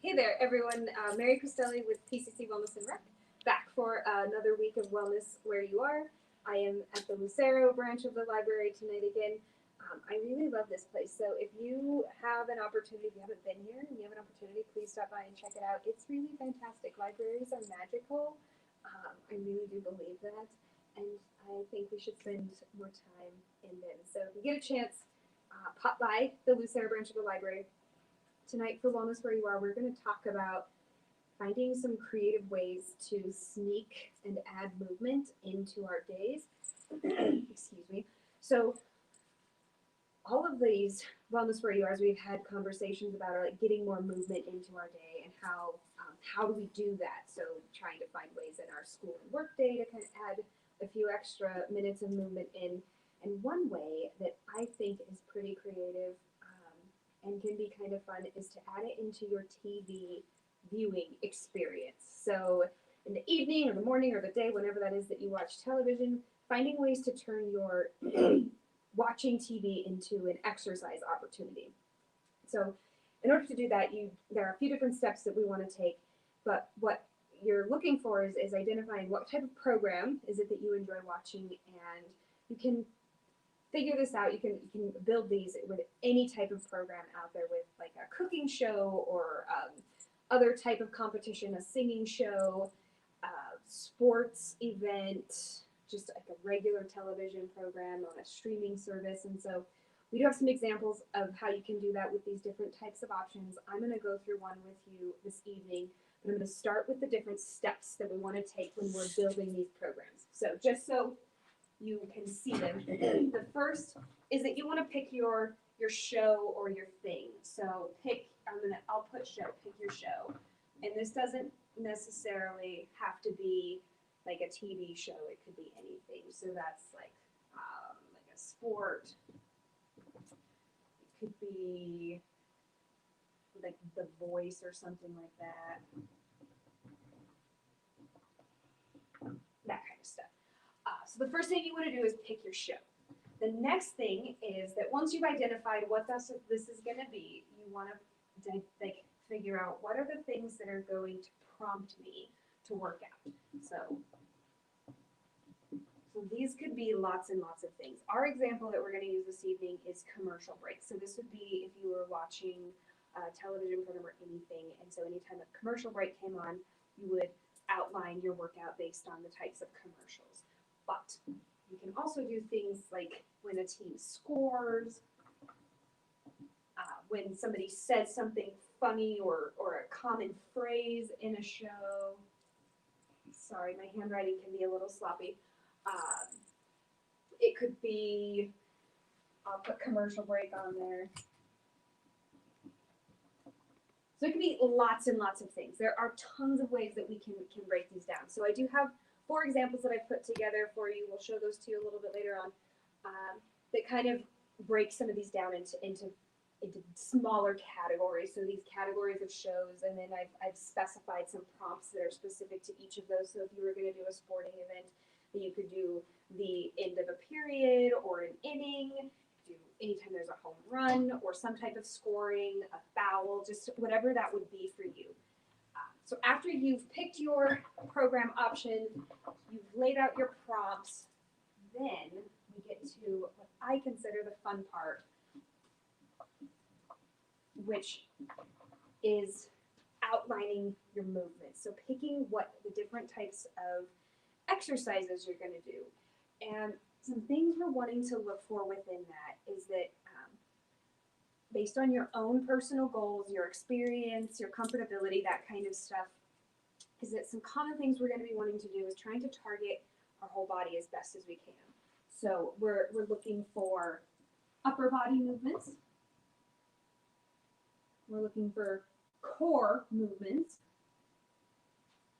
Hey there, everyone. Mary Costelli with PCC Wellness and Rec, back for another week of wellness where you are. I am at the Lucero branch of the library tonight again. I really love this place, so if you have an opportunity, if you haven't been here and you have an opportunity, please stop by and check it out. It's really fantastic. Libraries are magical. I really do believe that, and I think we should spend more time in them. So if you get a chance, pop by the Lucero branch of the library. Tonight for Wellness Where You Are, we're going to talk about finding some creative ways to sneak and add movement into our days. Excuse me. So all of these Wellness Where You Are, we've had conversations about are like getting more movement into our day and how do we do that? So trying to find ways in our school and work day to kind of add a few extra minutes of movement in. And one way that I think is pretty creative and can be kind of fun is to add it into your TV viewing experience. So in the evening or the morning or the day, whenever that is that you watch television, finding ways to turn your watching TV into an exercise opportunity. So in order to do that, there are a few different steps that we want to take, but what you're looking for is identifying what type of program is it that you enjoy watching, and you can figure this out. You can build these with any type of program out there, with like a cooking show or other type of competition, a singing show, sports event, just like a regular television program on a streaming service. And so we do have some examples of how you can do that with these different types of options. I'm going to go through one with you this evening, but I'm going to start with the different steps that we want to take when we're building these programs. So just so you can see them. The first is that you want to pick your show or your thing. So I'll put show, pick your show. And this doesn't necessarily have to be like a TV show. It could be anything. So that's like a sport. It could be like The Voice or something like that. That kind of stuff. So the first thing you want to do is pick your show. The next thing is that once you've identified what this is going to be, you want to figure out what are the things that are going to prompt me to work out. So these could be lots and lots of things. Our example that we're going to use this evening is commercial breaks. So this would be if you were watching a television program or anything, and so anytime a commercial break came on, you would outline your workout based on the types of commercials. But you can also do things like when a team scores, when somebody says something funny or a common phrase in a show. Sorry, my handwriting can be a little sloppy. It could be, I'll put commercial break on there. So it could be lots and lots of things. There are tons of ways that we can break these down. So I do have 4 examples that I've put together for you. We'll show those to you a little bit later on, that kind of break some of these down into smaller categories. So these categories of shows, and then I've specified some prompts that are specific to each of those. So if you were going to do a sporting event, then you could do the end of a period or an inning, do anytime there's a home run or some type of scoring, a foul, just whatever that would be for you. So after you've picked your program option, you've laid out your prompts, then we get to what I consider the fun part, which is outlining your movement. So picking what the different types of exercises you're going to do. And some things we're wanting to look for within that is that based on your own personal goals, your experience, your comfortability, that kind of stuff, is that some common things we're going to be wanting to do is trying to target our whole body as best as we can. So we're looking for upper body movements. We're looking for core movements.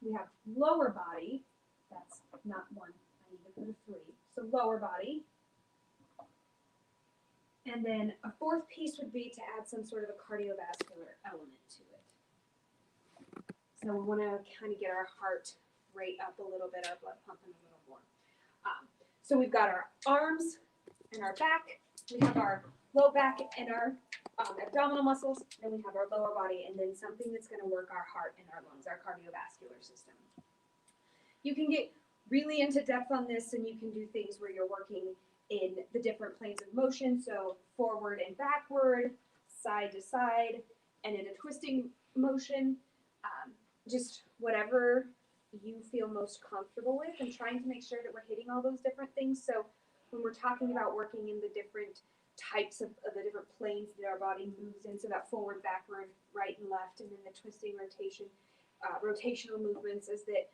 We have lower body. That's not 1. I need to put a 3. So lower body. And then a 4th piece would be to add some sort of a cardiovascular element to it. So we want to kind of get our heart rate up a little bit, our blood pumping a little more. So we've got our arms and our back. We have our low back and our abdominal muscles, then we have our lower body, and then something that's going to work our heart and our lungs, our cardiovascular system. You can get really into depth on this, and you can do things where you're working in the different planes of motion, so forward and backward, side to side, and in a twisting motion, just whatever you feel most comfortable with, and trying to make sure that we're hitting all those different things. So when we're talking about working in the different types of the different planes that our body moves in, so that forward, backward, right and left, and then the twisting rotation, rotational movements, is that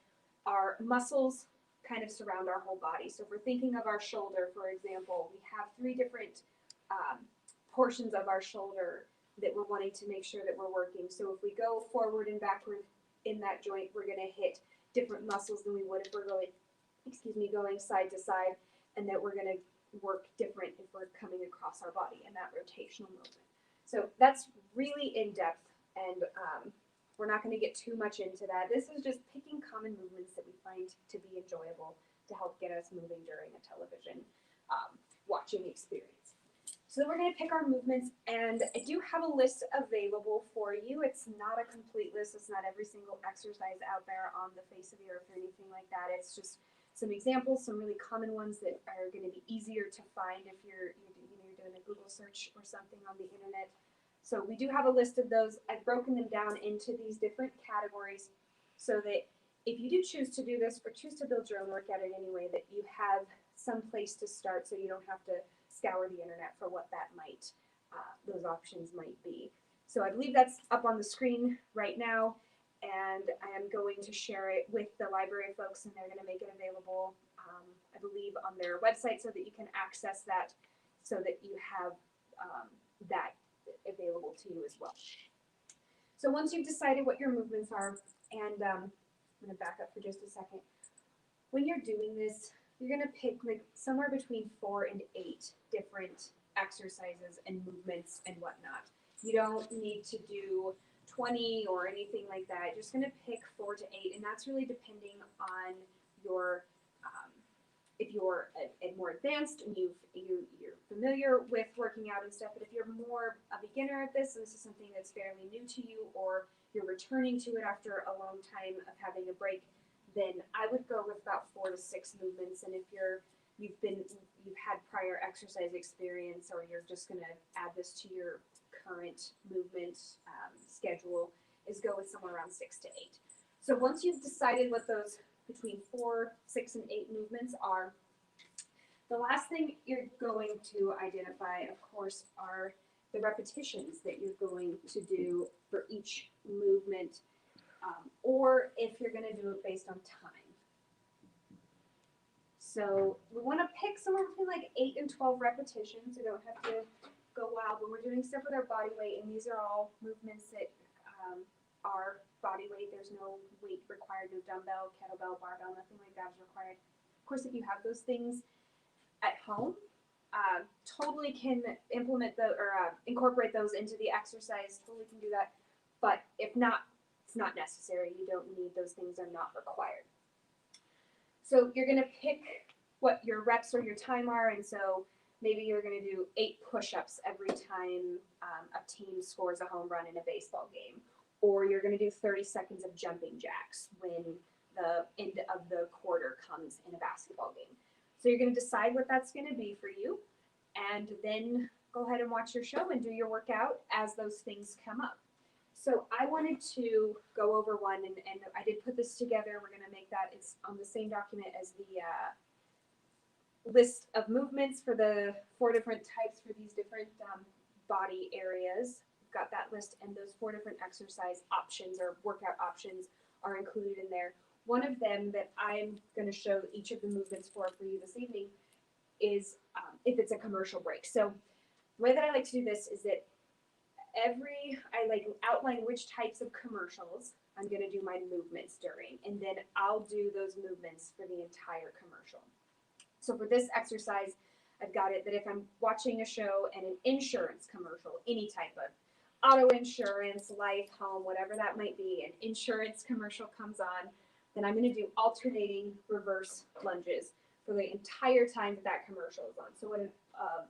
our muscles kind of surround our whole body. So if we're thinking of our shoulder, for example, we have 3 different portions of our shoulder that we're wanting to make sure that we're working. So if we go forward and backward in that joint, we're going to hit different muscles than we would if we're going, going side to side, and that we're going to work different if we're coming across our body in that rotational movement. So that's really in depth, and we're not going to get too much into that. This is just picking common movements that we find to be enjoyable to help get us moving during a television watching experience. So we're going to pick our movements, and I do have a list available for you. It's not a complete list. It's not every single exercise out there on the face of the earth or anything like that. It's just some examples, some really common ones that are going to be easier to find if you're doing a Google search or something on the internet. So we do have a list of those. I've broken them down into these different categories so that if you do choose to do this or choose to build your own workout in any way, that you have some place to start, so you don't have to scour the internet for what that might, those options might be. So I believe that's up on the screen right now, and I am going to share it with the library folks, and they're going to make it available, I believe, on their website, so that you can access that, so that you have that available to you as well. So once you've decided what your movements are, and I'm going to back up for just a second. When you're doing this, you're going to pick like somewhere between 4 and 8 different exercises and movements and whatnot. You don't need to do 20 or anything like that. You're just going to pick 4 to 8, and that's really depending on your, if you're a more advanced and you're familiar with working out and stuff, but if you're more a beginner at this, and this is something that's fairly new to you, or you're returning to it after a long time of having a break, then I would go with about 4 to 6 movements. And if you've had prior exercise experience, or you're just going to add this to your current movement schedule, is go with somewhere around 6 to 8. So once you've decided what those between 4, 6, and 8 movements are, the last thing you're going to identify, of course, are the repetitions that you're going to do for each movement, or if you're going to do it based on time. So we want to pick somewhere between like 8 and 12 repetitions. We don't have to go wild when we're doing stuff with our body weight, and these are all movements that are body weight. There's no weight required, no dumbbell, kettlebell, barbell, nothing like that is required. Of course, if you have those things at home, totally can implement incorporate those into the exercise. Totally can do that. But if not, it's not necessary. You don't need those things, are not required. So you're going to pick what your reps or your time are, and so maybe you're going to do 8 push-ups every time a team scores a home run in a baseball game, or you're going to do 30 seconds of jumping jacks when the end of the quarter comes in a basketball game. So you're going to decide what that's going to be for you, and then go ahead and watch your show and do your workout as those things come up. So I wanted to go over one, and I did put this together. We're going to make that, it's on the same document as the list of movements for the 4 different types for these different body areas. We've got that list, and those 4 different exercise options or workout options are included in there. One of them that I'm going to show each of the movements for you this evening is if it's a commercial break. So the way that I like to do this is that I like outline which types of commercials I'm going to do my movements during, and then I'll do those movements for the entire commercial. So for this exercise, I've got it that if I'm watching a show and an insurance commercial, any type of auto insurance, life, home, whatever that might be, an insurance commercial comes on, then I'm going to do alternating reverse lunges for the entire time that commercial is on. So when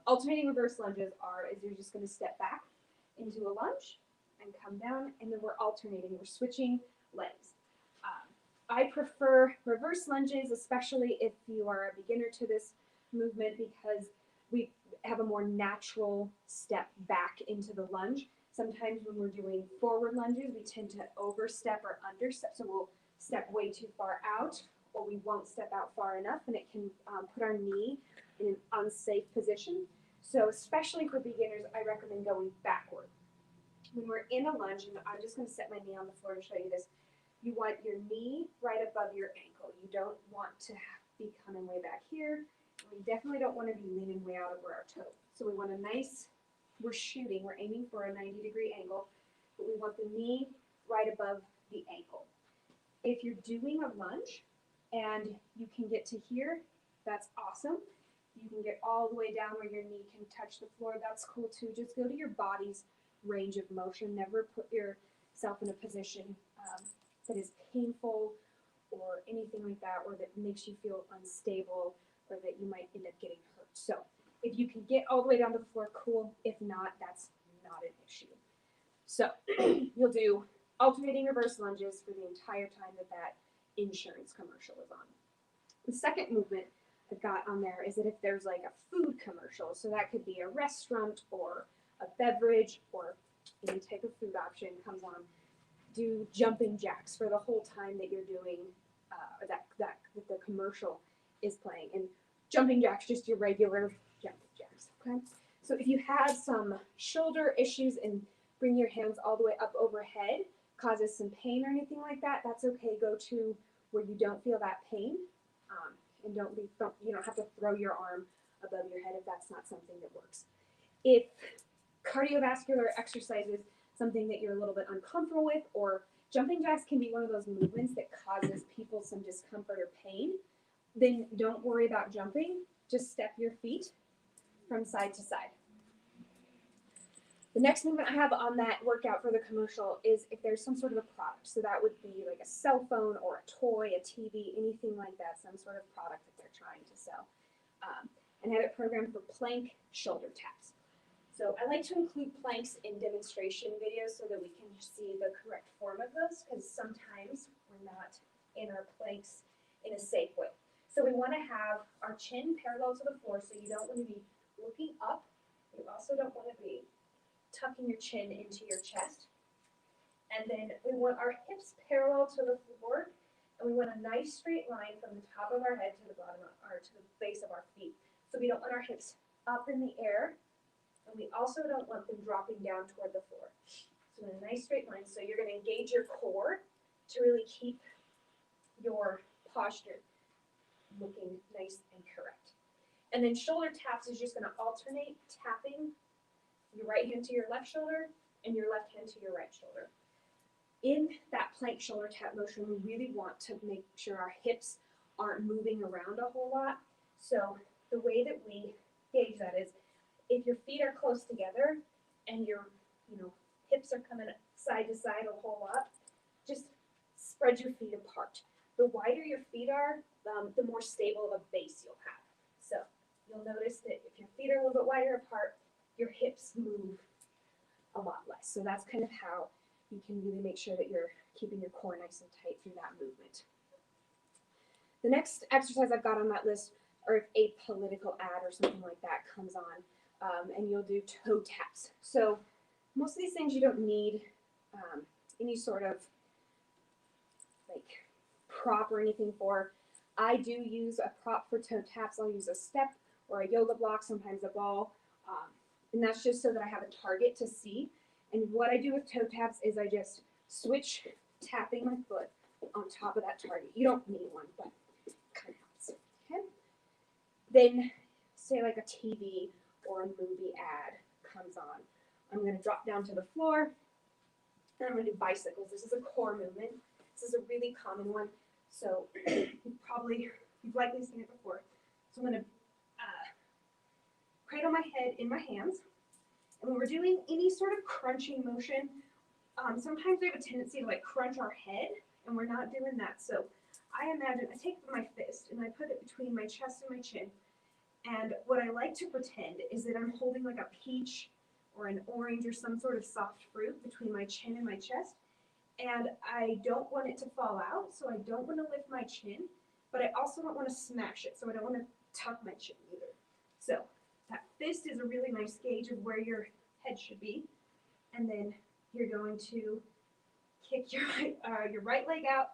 alternating reverse lunges is you're just going to step back into a lunge and come down, and then we're alternating. We're switching legs. I prefer reverse lunges, especially if you are a beginner to this movement, because we have a more natural step back into the lunge. Sometimes when we're doing forward lunges, we tend to overstep or understep, so we'll step way too far out, or we won't step out far enough, and it can put our knee in an unsafe position. So especially for beginners, I recommend going backward. When we're in a lunge, and I'm just going to set my knee on the floor to show you this, you want your knee right above your ankle. You don't want to be coming way back here. We definitely don't want to be leaning way out over our toe. So we want a nice, we're aiming for a 90-degree angle, but we want the knee right above the ankle. If you're doing a lunge and you can get to here, that's awesome. You can get all the way down where your knee can touch the floor, that's cool too. Just go to your body's range of motion. Never put yourself in a position that is painful or anything like that, or that makes you feel unstable, or that you might end up getting hurt. So if you can get all the way down to the floor, cool. If not, that's not an issue. So you'll do alternating reverse lunges for the entire time that insurance commercial is on. The second movement I've got on there is that if there's like a food commercial, so that could be a restaurant or a beverage or any type of food option comes on, do jumping jacks for the whole time that you're doing that the commercial is playing. And jumping jacks, just your regular jumping jacks, okay? So if you have some shoulder issues and bring your hands all the way up overhead causes some pain or anything like that, that's okay. Go to where you don't feel that pain, and you don't have to throw your arm above your head if that's not something that works. If cardiovascular exercise is something that you're a little bit uncomfortable with, or jumping jacks can be one of those movements that causes people some discomfort or pain, then don't worry about jumping. Just step your feet from side to side. The next movement I have on that workout for the commercial is if there's some sort of a product. So that would be like a cell phone or a toy, a TV, anything like that, some sort of product that they're trying to sell. And have it programmed for plank shoulder taps. So I like to include planks in demonstration videos so that we can see the correct form of those, because sometimes we're not in our planks in a safe way. So we want to have our chin parallel to the floor, so you don't want to be looking up. You also don't want to be tucking your chin into your chest. And then we want our hips parallel to the floor, and we want a nice straight line from the top of our head to the bottom or to the base of our feet. So we don't want our hips up in the air, and we also don't want them dropping down toward the floor. So in a nice straight line. So you're going to engage your core to really keep your posture looking nice and correct. And then shoulder taps is just going to alternate tapping your right hand to your left shoulder and your left hand to your right shoulder. In that plank shoulder tap motion, we really want to make sure our hips aren't moving around a whole lot. So the way that we gauge that is if your feet are close together and your hips are coming side to side a whole lot, just spread your feet apart. The wider your feet are, the more stable of a base you'll have. So you'll notice that if your feet are a little bit wider apart, your hips move a lot less. So that's kind of how you can really make sure that you're keeping your core nice and tight through that movement. The next exercise I've got on that list, or if a political ad or something like that comes on, and you'll do toe taps. So most of these things you don't need any sort of like prop or anything for. I do use a prop for toe taps. I'll use a step or a yoga block, sometimes a ball, and that's just so that I have a target to see. And what I do with toe taps is I just switch tapping my foot on top of that target. You don't need one, but it kind of helps. Okay. Then say like a TV or a movie ad comes on. I'm going to drop down to the floor, and I'm going to do bicycles. This is a core movement. This is a really common one. So you've likely seen it before. So I'm going to cradle my head in my hands. And when we're doing any sort of crunching motion, sometimes we have a tendency to like crunch our head, and we're not doing that. So I take my fist and I put it between my chest and my chin, And what I like to pretend is that I'm holding like a peach or an orange or some sort of soft fruit between my chin and my chest. And I don't want it to fall out, so I don't want to lift my chin, but I also don't want to smash it, so I don't want to tuck my chin either. So that fist is a really nice gauge of where your head should be. And then you're going to kick your right leg out,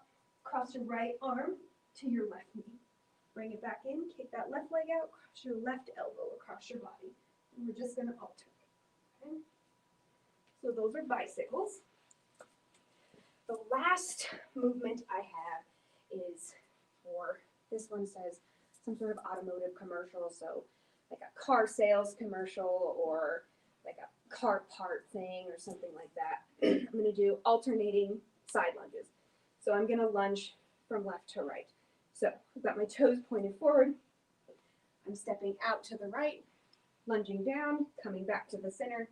cross your right arm to your left knee. Bring it back in, kick that left leg out, cross your left elbow across your body. And we're just going to alternate. Okay? So those are bicycles. The last movement I have is for, this one says some sort of automotive commercial, so like a car sales commercial or like a car part thing or something like that. I'm going to do alternating side lunges. So I'm going to lunge from left to right. So I've got my toes pointed forward. I'm stepping out to the right, lunging down, coming back to the center,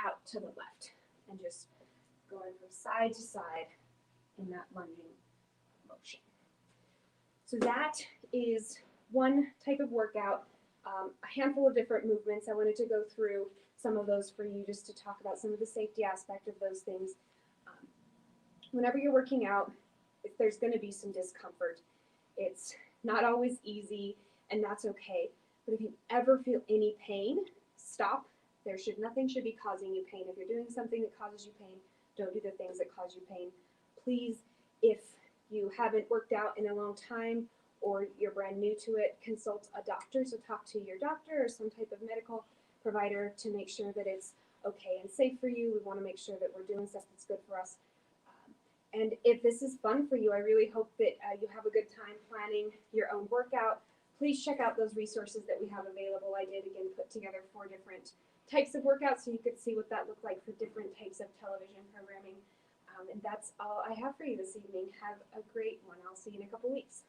out to the left, and just going from side to side in that lunging motion. So that is one type of workout, a handful of different movements. I wanted to go through some of those for you just to talk about some of the safety aspect of those things. Whenever you're working out, there's going to be some discomfort. It's not always easy, and that's okay. But if you ever feel any pain, stop. Nothing should be causing you pain. If you're doing something that causes you pain, don't do the things that cause you pain. Please, if you haven't worked out in a long time or you're brand new to it, consult a doctor. So talk to your doctor or some type of medical provider to make sure that it's okay and safe for you. We want to make sure that we're doing stuff that's good for us. And if this is fun for you, I really hope that you have a good time planning your own workout. Please check out those resources that we have available. I did, again, put together 4 different types of workouts so you could see what that looked like for different types of television programming. And that's all I have for you this evening. Have a great one. I'll see you in a couple weeks.